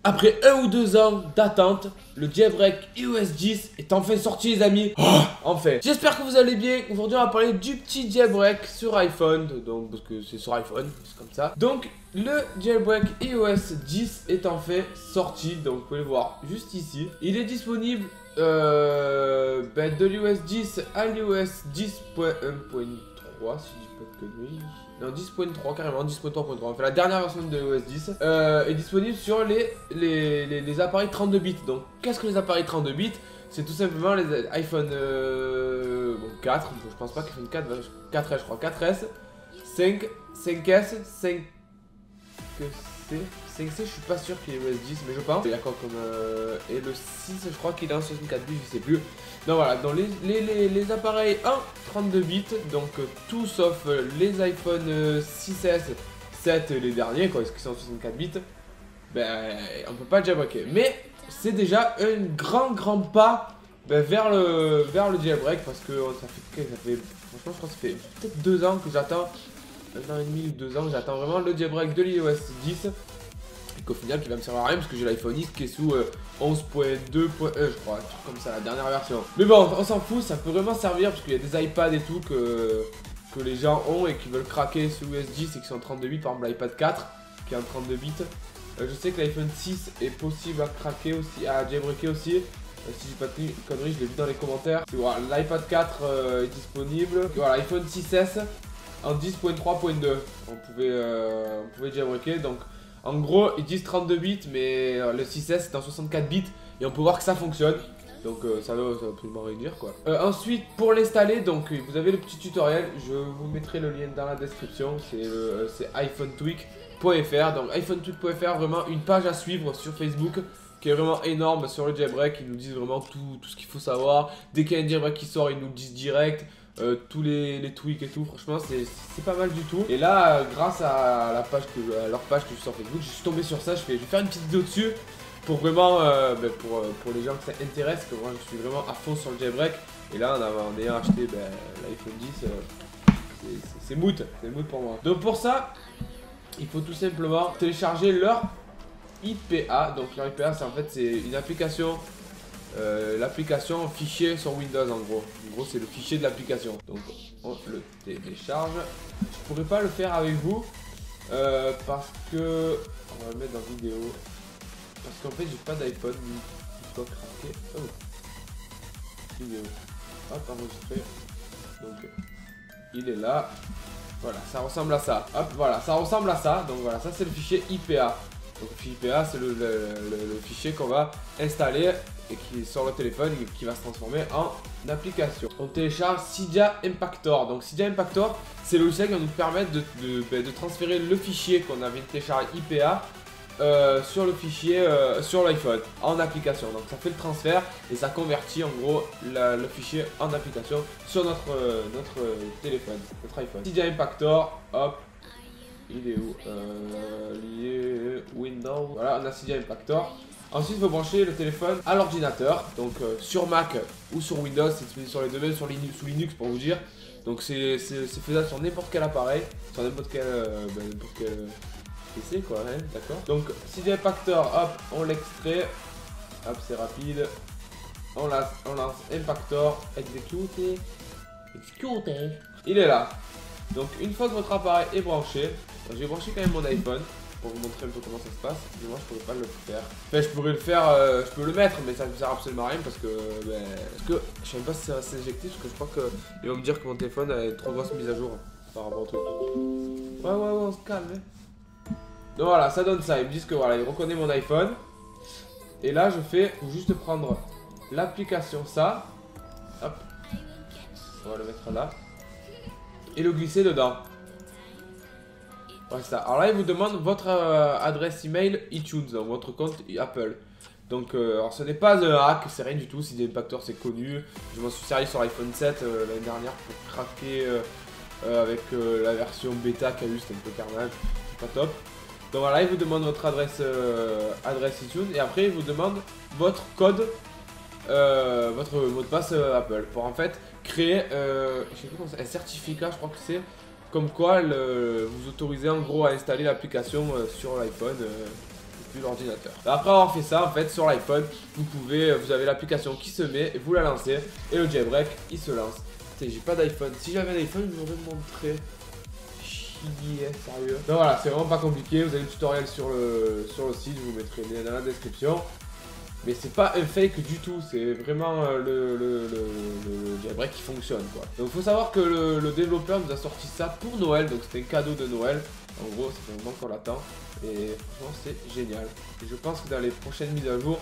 Après 1 ou 2 ans d'attente, le jailbreak iOS 10 est enfin sorti les amis. Enfin, j'espère que vous allez bien. Aujourd'hui on va parler du petit jailbreak sur iPhone. Donc parce que c'est sur iPhone, c'est comme ça. Donc le jailbreak iOS 10 est enfin sorti. Donc vous pouvez le voir juste ici. Il est disponible de l'iOS 10 à l'iOS 10.1.3 si je dis pas de conneries. Non, 10.3 carrément, 10.3.3. Enfin, la dernière version de iOS 10 est disponible sur les appareils 32 bits. Donc, qu'est-ce que les appareils 32 bits? C'est tout simplement les iPhone 4. Je pense pas qu'iPhone 4, 4S, je crois. 4S, 5, 5S, 5C. 5C, je suis pas sûr qu'il y ait iOS 10, mais je pense. Il y a quoi comme. Et le 6, je crois qu'il est en 64 bits, je sais plus. Donc voilà, dans les appareils 1, 32 bits, donc tout sauf les iPhone 6S, 7, les derniers, quoi, parce qu'ils sont en 64 bits, ben on peut pas le jailbreaker. Mais c'est déjà un grand pas vers le jailbreak, parce que ça fait, franchement, je crois que ça fait peut-être 2 ans que j'attends, 1 an et demi ou 2 ans que j'attends vraiment le jailbreak de l'iOS 10. Et qu'au final qui va me servir à rien parce que j'ai l'iPhone X qui est sous 11.2.1 je crois, un truc comme ça, la dernière version. Mais bon, on s'en fout, ça peut vraiment servir parce qu'il y a des iPads et tout que les gens ont et qui veulent craquer sous iOS 10 et qui sont en 32 bits, par exemple l'iPad 4 qui est en 32 bits. Je sais que l'iPhone 6 est possible à craquer aussi, à jailbreaker aussi. Si j'ai pas de conneries, je l'ai vu dans les commentaires. Voilà, l'iPad 4 est disponible. Voilà, l'iPhone 6S en 10.3.2. On pouvait jailbreaker. Donc en gros, ils disent 32 bits, mais le 6S c'est en 64 bits et on peut voir que ça fonctionne. Donc ça veut absolument rien dire quoi. Ensuite, pour l'installer, donc vous avez le petit tutoriel. Je vous mettrai le lien dans la description. C'est iPhonetweak.fr. Donc iPhonetweak.fr, vraiment une page à suivre sur Facebook qui est vraiment énorme sur le jailbreak. Ils nous disent vraiment tout ce qu'il faut savoir. Dès qu'il y a un jailbreak qui sort, ils nous le disent direct. Tous les tweaks et tout, franchement c'est pas mal du tout. Et là grâce à la page leur page que je suis sur Facebook, je suis tombé sur ça. Je vais faire une petite vidéo dessus pour vraiment pour les gens que ça intéresse, que moi je suis vraiment à fond sur le jailbreak. Et là en ayant acheté l'iPhone 10, c'est mood pour moi. Donc pour ça il faut tout simplement télécharger leur IPA. Donc leur IPA c'est en fait c'est une application, l'application fichier sur Windows en gros. En gros c'est le fichier de l'application. Donc on le télécharge. Je pourrais pas le faire avec vous parce que on va le mettre dans vidéo. Parce qu'en fait j'ai pas d'iPhone qui soit craqué. Oh. Vidéo. Hop, enregistré. Donc il est là. Voilà, ça ressemble à ça. Hop, voilà, ça ressemble à ça. Donc voilà, ça c'est le fichier IPA. Donc le fichier IPA c'est le fichier qu'on va installer et qui est sur le téléphone et qui va se transformer en application. On télécharge Cydia Impactor. Donc Cydia Impactor c'est le logiciel qui va nous permettre de transférer le fichier qu'on avait téléchargé IPA sur le fichier sur l'iPhone en application. Donc ça fait le transfert et ça convertit en gros le fichier en application sur notre téléphone, notre iPhone. Cydia Impactor, hop. Il est où lié Windows. Voilà, on a Cydia Impactor. Ensuite, il faut brancher le téléphone à l'ordinateur. Donc sur Mac ou sur Windows, c'est disponible sur les deux, même sur Linux, sous Linux pour vous dire. Donc c'est faisable sur n'importe quel appareil, sur n'importe quel PC quoi, hein, d'accord. Donc Cydia Impactor, hop, on l'extrait. Hop, c'est rapide. On lance Impactor, exécuter. Il est là. Donc une fois que votre appareil est branché, je vais brancher quand même mon iPhone pour vous montrer un peu comment ça se passe. Mais moi je pourrais pas le faire. Enfin je pourrais le faire, je peux le mettre mais ça ne me sert absolument à rien parce que je sais même pas si ça va s'éjecter parce que je crois qu'ils vont me dire que mon téléphone a une trop grosse mise à jour par rapport au truc. Ouais on se calme hein. Donc voilà, ça donne ça, ils me disent que voilà, il reconnaît mon iPhone. Et là je fais, faut juste prendre l'application ça. Hop. On va le mettre là. Et le glisser dedans. Voilà ça. Alors là il vous demande votre adresse email iTunes, donc votre compte Apple. Donc alors ce n'est pas un hack, c'est rien du tout. Cydia Impactor c'est connu. Je m'en suis servi sur l'iPhone 7 l'année dernière pour craquer avec la version bêta qu'il y a eu, c'était un peu carnage, c'est pas top. Donc voilà, il vous demande votre adresse iTunes et après il vous demande votre code, votre mot de passe Apple pour en fait créer je sais plus comment un certificat, je crois que c'est comme quoi vous autorisez en gros à installer l'application sur l'iPhone plus l'ordinateur. Après avoir fait ça, en fait, sur l'iPhone, vous avez l'application qui se met, et vous la lancez, et le jailbreak, il se lance. J'ai pas d'iPhone. Si j'avais un iPhone, je vous aurais montré. Chier, sérieux. Donc voilà, c'est vraiment pas compliqué. Vous avez le tutoriel sur le site, je vous mettrai le lien dans la description. Mais c'est pas un fake du tout, c'est vraiment le jailbreak qui fonctionne quoi. Donc il faut savoir que le développeur nous a sorti ça pour Noël, donc c'était un cadeau de Noël. En gros, ça fait un moment qu'on l'attend. Et franchement, c'est génial. Et je pense que dans les prochaines mises à jour,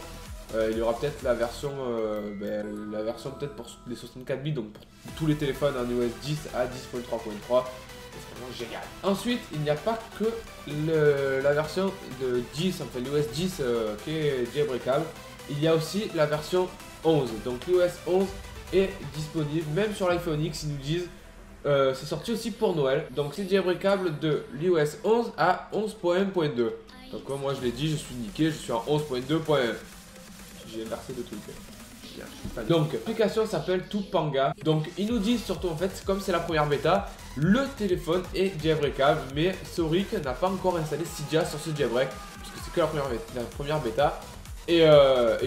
il y aura peut-être la version peut-être pour les 64 bits, donc pour tous les téléphones en iOS 10 à 10.3.3. C'est vraiment génial. Ensuite, il n'y a pas que la version de 10, enfin l'iOS 10 qui est jailbreakable. Il y a aussi la version 11. Donc l'iOS 11 est disponible même sur l'iPhone X, ils nous disent. C'est sorti aussi pour Noël. Donc c'est jailbreakable de l'iOS 11 à 11.1.2. Donc comme moi je l'ai dit, je suis niqué, je suis en 11.2.1. J'ai inversé de trucs. Donc l'application s'appelle Topanga. Donc ils nous disent surtout en fait, comme c'est la première bêta, le téléphone est jailbreakable, mais Soric n'a pas encore installé Cydia sur ce jailbreak, puisque c'est que la première bêta. Et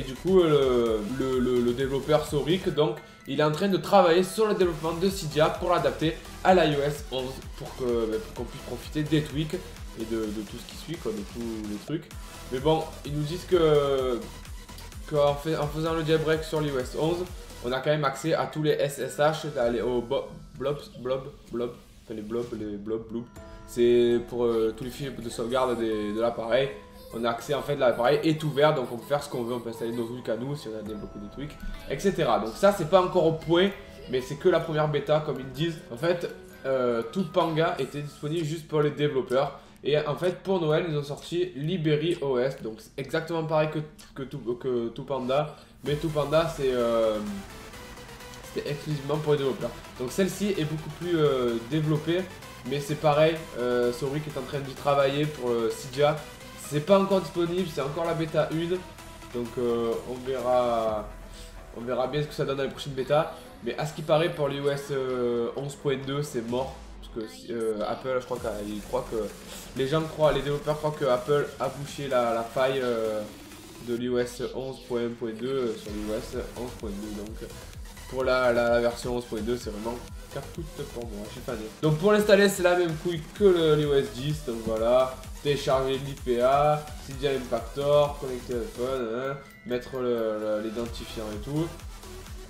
du coup le développeur Soric, donc il est en train de travailler sur le développement de Cydia pour l'adapter à l'iOS 11 pour qu'on puisse profiter des tweaks et de tout ce qui suit quoi, de tous les trucs. Mais bon, ils nous disent en faisant le jailbreak sur l'iOS 11, on a quand même accès à tous les SSH, aux blobs, c'est pour tous les fichiers de sauvegarde de l'appareil. On a accès en fait, l'appareil est ouvert, donc on peut faire ce qu'on veut, on peut installer nos trucs à nous si on a débloqué des trucs, etc. Donc ça c'est pas encore au point, mais c'est que la première bêta comme ils disent. En fait, Topanga était disponible juste pour les développeurs. Et en fait pour Noël ils ont sorti Liberi OS, donc c'est exactement pareil que Topanga, mais Topanga c'était exclusivement pour les développeurs. Donc celle-ci est beaucoup plus développée, mais c'est pareil, Soric est en train d'y travailler pour Cydia. C'est pas encore disponible, c'est encore la bêta 1, donc on verra bien ce que ça donne dans les prochaines bêtas. Mais à ce qui paraît pour l'iOS 11.2 c'est mort. Que Apple, je crois que les développeurs croient que Apple a bouché la faille de l'iOS 11.1.2 sur l'iOS 11.2. Donc pour la version 11.2 c'est vraiment capoute pour moi, je suis fané. Donc pour l'installer c'est la même couille que l'iOS 10, donc voilà. Télécharger l'IPA, Cydia Impactor, connecter le téléphone, mettre l'identifiant et tout.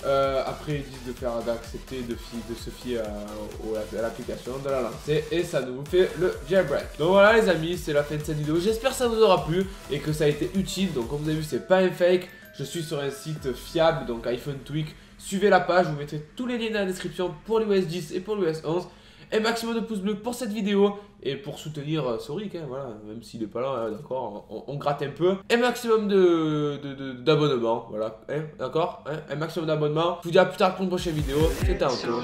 Après ils disent d'accepter, de se fier à l'application, de la lancer et ça nous fait le jailbreak. Donc voilà les amis, c'est la fin de cette vidéo, j'espère que ça vous aura plu et que ça a été utile. Donc comme vous avez vu c'est pas un fake, je suis sur un site fiable, donc iPhone Tweak. Suivez la page, je vous mettrai tous les liens dans la description pour l'iOS 10 et pour l'iOS 11. Un maximum de pouces bleus pour cette vidéo et pour soutenir Soric, hein, voilà, même s'il est pas là, hein, d'accord, on gratte un peu. Un maximum d'abonnements, voilà, hein, d'accord, hein, un maximum d'abonnements. Je vous dis à plus tard pour une prochaine vidéo, c'était un peu.